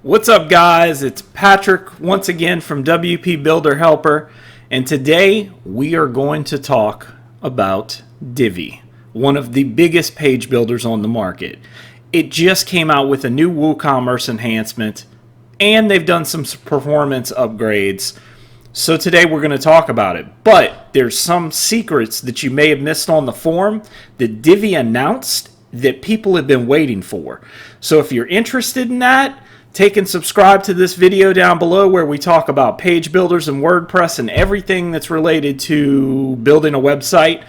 What's up, guys? It's Patrick once again from WP Builder Helper, and today we are going to talk about Divi, one of the biggest page builders on the market. It just came out with a new WooCommerce enhancement, and they've done some performance upgrades. So today we're going to talk about it, but there's some secrets that you may have missed on the forum that Divi announced that people have been waiting for. So if you're interested in that, take and subscribe to this video down below where we talk about page builders and WordPress and everything that's related to building a website.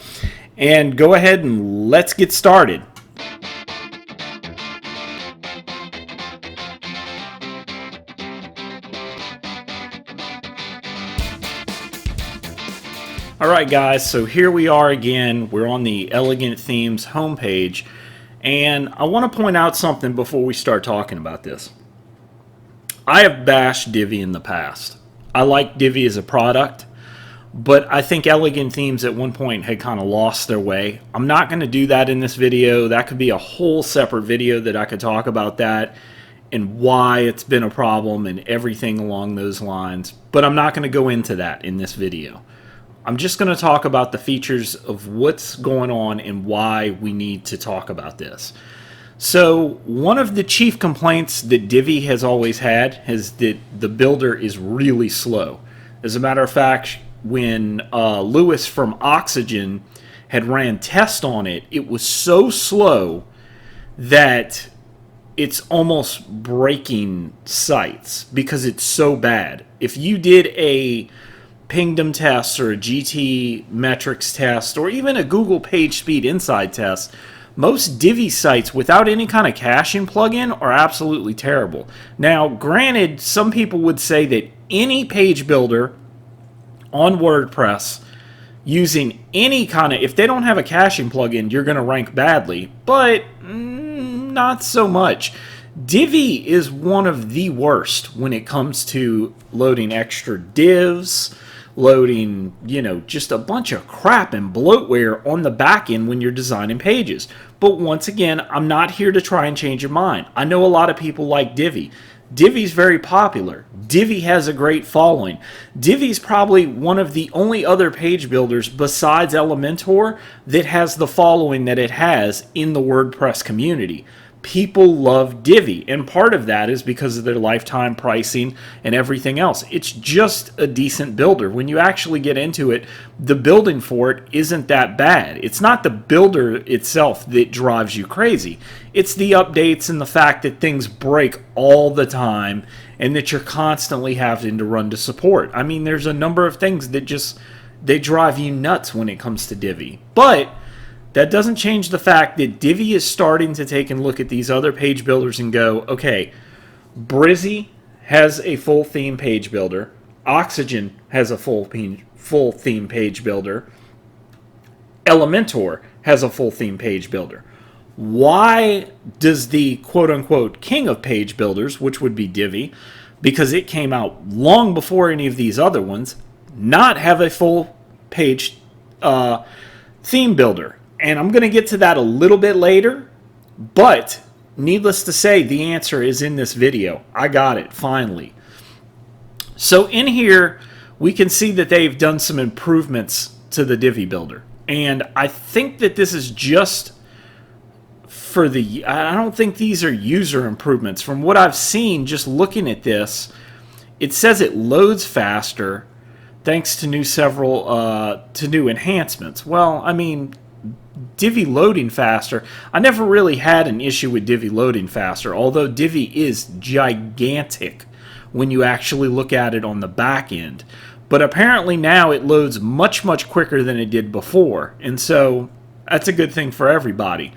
And go ahead and let's get started. Alright guys, so here we are again. We're on the Elegant Themes homepage. And I want to point out something before we start talking about this. I have bashed Divi in the past. I like Divi as a product, but I think Elegant Themes at one point had kind of lost their way. I'm not going to do that in this video. That could be a whole separate video that I could talk about that and why it's been a problem and everything along those lines. But I'm not going to go into that in this video. I'm just going to talk about the features of what's going on and why we need to talk about this. So one of the chief complaints that Divi has always had is that the builder is really slow. As a matter of fact, when Lewis from Oxygen had ran tests on it, it was so slow that it's almost breaking sites because it's so bad. If you did a Pingdom test or a GT metrics test or even a Google Page Speed Insight test, most Divi sites without any kind of caching plugin are absolutely terrible. Now, granted, some people would say that any page builder on WordPress using any kind of, if they don't have a caching plugin, you're going to rank badly, but not so much. Divi is one of the worst when it comes to loading extra divs, loading, just a bunch of crap and bloatware on the back end when you're designing pages. But once again, I'm not here to try and change your mind. I know a lot of people like Divi. Divi's very popular. Divi has a great following. Divi's probably one of the only other page builders besides Elementor that has the following that it has in the WordPress community. People love Divi, and part of that is because of their lifetime pricing and everything else. It's just a decent builder. When you actually get into it, the building for it isn't that bad. It's not the builder itself that drives you crazy. It's the updates and the fact that things break all the time and that you're constantly having to run to support. I mean, there's a number of things that they drive you nuts when it comes to Divi. But that doesn't change the fact that Divi is starting to take and look at these other page builders and go, okay, Brizzy has a full theme page builder. Oxygen has a full theme page builder. Elementor has a full theme page builder. Why does the quote-unquote king of page builders, which would be Divi, because it came out long before any of these other ones, not have a full page theme builder? And I'm going to get to that a little bit later, but needless to say, the answer is in this video. I got it, finally. So in here, we can see that they've done some improvements to the Divi builder. And I think that this is just for the, I don't think these are user improvements. From what I've seen, just looking at this, it says it loads faster thanks to new enhancements. Well, I mean, Divi loading faster. I never really had an issue with Divi loading faster, although Divi is gigantic when you actually look at it on the back end. But apparently now it loads much, much quicker than it did before. And so that's a good thing for everybody.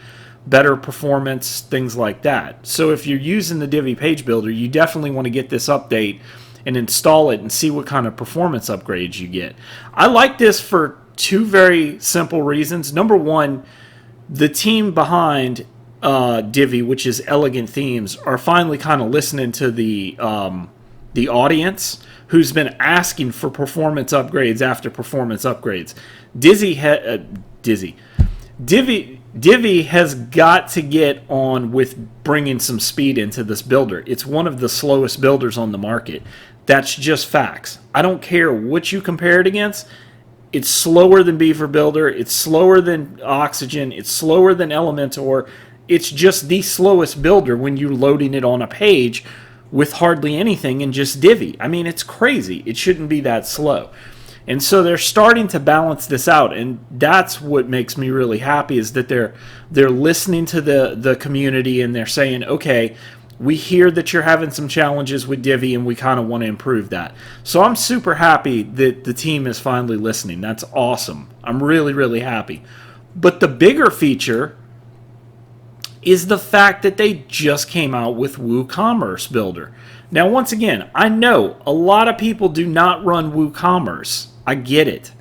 Better performance, things like that. So if you're using the Divi page builder, you definitely want to get this update and install it and see what kind of performance upgrades you get. I like this for two very simple reasons. Number one, the team behind Divi, which is Elegant Themes, are finally kind of listening to the audience who's been asking for performance upgrades after performance upgrades. Divi Divi has got to get on with bringing some speed into this builder. It's one of the slowest builders on the market. That's just facts. I don't care what you compare it against. It's slower than Beaver Builder. It's slower than Oxygen. It's slower than Elementor. It's just the slowest builder when you're loading it on a page with hardly anything in just Divi. I mean, it's crazy. It shouldn't be that slow. And so they're starting to balance this out, and that's what makes me really happy, is that they're listening to the community, and they're saying, okay, we hear that you're having some challenges with Divi, and we kind of want to improve that. So I'm super happy that the team is finally listening. That's awesome. I'm really, really happy. But the bigger feature is the fact that they just came out with WooCommerce Builder. Now, once again, I know a lot of people do not run WooCommerce. I get it.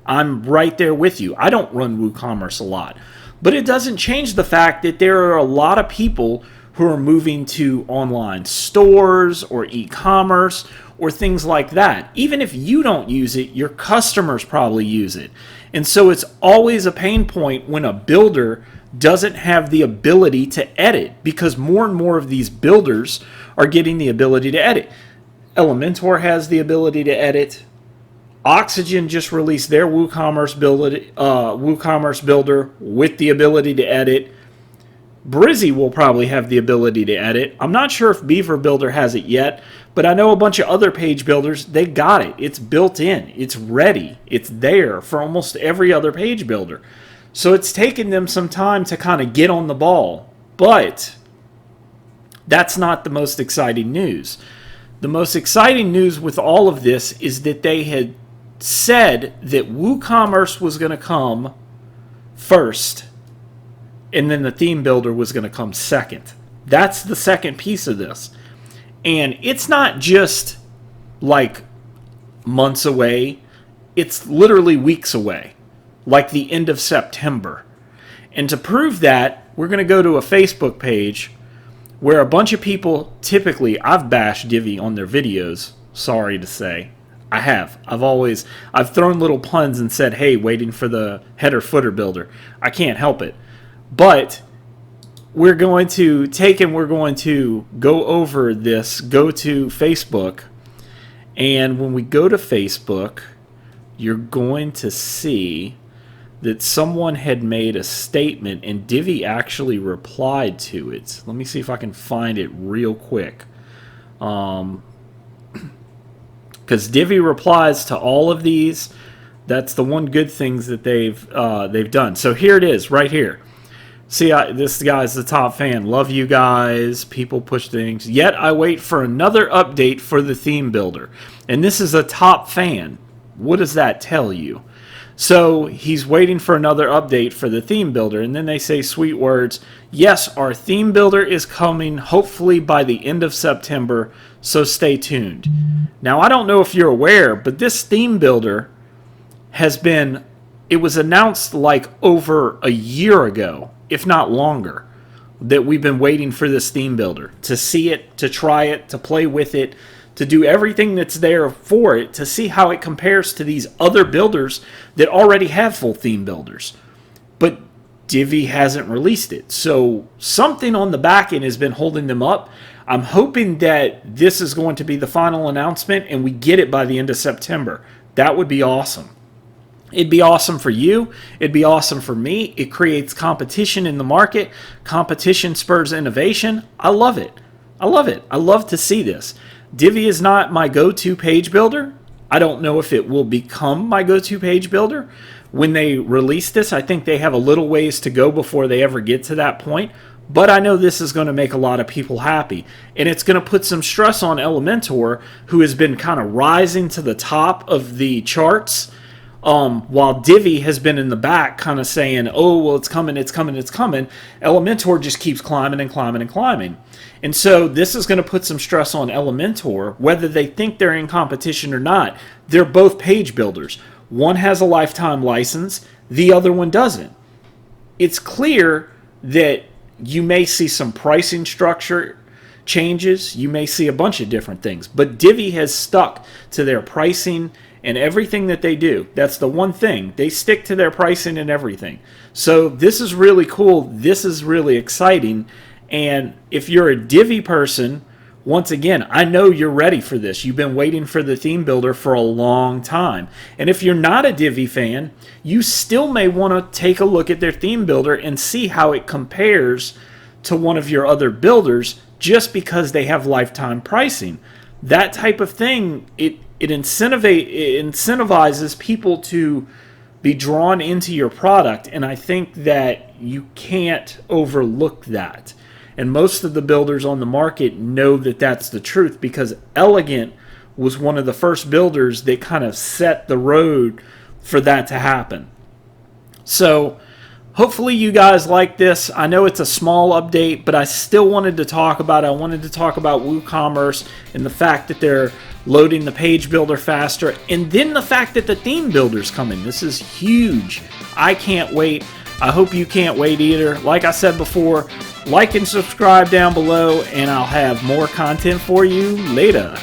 I'm right there with you. I don't run WooCommerce a lot. But it doesn't change the fact that there are a lot of people who are moving to online stores or e-commerce or things like that. Even if you don't use it, your customers probably use it. And so it's always a pain point when a builder doesn't have the ability to edit, because more and more of these builders are getting the ability to edit. Elementor has the ability to edit. Oxygen just released their WooCommerce Builder with the ability to edit. Brizzy will probably have the ability to edit. I'm not sure if Beaver Builder has it yet, but I know a bunch of other page builders, they got it. It's built in. It's ready. It's there for almost every other page builder. So it's taken them some time to kind of get on the ball. But that's not the most exciting news. The most exciting news with all of this is that they had said that WooCommerce was going to come first, and then the theme builder was going to come second. That's the second piece of this. And it's not just like months away. It's literally weeks away, like the end of September. And to prove that, we're going to go to a Facebook page where a bunch of people, typically, I've bashed Divi on their videos, sorry to say. I have. I've thrown little puns and said, hey, waiting for the header footer builder. I can't help it. But we're going to go over this, go to Facebook, and when we go to Facebook, you're going to see that someone had made a statement, and Divi actually replied to it. Let me see if I can find it real quick. Because Divi replies to all of these. That's the one good things that they've done. So here it is, right here. See, this guy's the top fan. Love you guys. People push things. Yet I wait for another update for the theme builder. And this is a top fan. What does that tell you? So he's waiting for another update for the theme builder. And then they say sweet words. Yes, our theme builder is coming hopefully by the end of September. So stay tuned. Now, I don't know if you're aware, but this theme builder it was announced like over a year ago, if not longer, that we've been waiting for this theme builder, to see it, to try it, to play with it, to do everything that's there for it, to see how it compares to these other builders that already have full theme builders. But Divi hasn't released it. So something on the back end has been holding them up. I'm hoping that this is going to be the final announcement and we get it by the end of September. That would be awesome. It'd be awesome for you. It'd be awesome for me. It creates competition in the market. Competition spurs innovation. I love it. I love it. I love to see this. Divi is not my go-to page builder. I don't know if it will become my go-to page builder. When they release this, I think they have a little ways to go before they ever get to that point. But I know this is going to make a lot of people happy. And it's going to put some stress on Elementor, who has been kind of rising to the top of the charts, while Divi has been in the back kind of saying, oh, well, it's coming, it's coming, it's coming. Elementor just keeps climbing and climbing and climbing. And so this is going to put some stress on Elementor, whether they think they're in competition or not. They're both page builders. One has a lifetime license, the other one doesn't. It's clear that you may see some pricing structure changes. You may see a bunch of different things. But Divi has stuck to their pricing in everything that they do. That's the one thing. They stick to their pricing and everything. So this is really cool. This is really exciting. And if you're a Divi person, once again, I know you're ready for this. You've been waiting for the theme builder for a long time. And if you're not a Divi fan, you still may want to take a look at their theme builder and see how it compares to one of your other builders just because they have lifetime pricing. That type of thing, it incentivizes people to be drawn into your product. And I think that you can't overlook that. And most of the builders on the market know that that's the truth, because Elegant was one of the first builders that kind of set the road for that to happen. So hopefully you guys like this. I know it's a small update, but I still wanted to talk about it. I wanted to talk about WooCommerce and the fact that they're loading the page builder faster, and then the fact that the theme builder's coming. This is huge. I can't wait. I hope you can't wait either. Like I said before, like and subscribe down below, and I'll have more content for you later.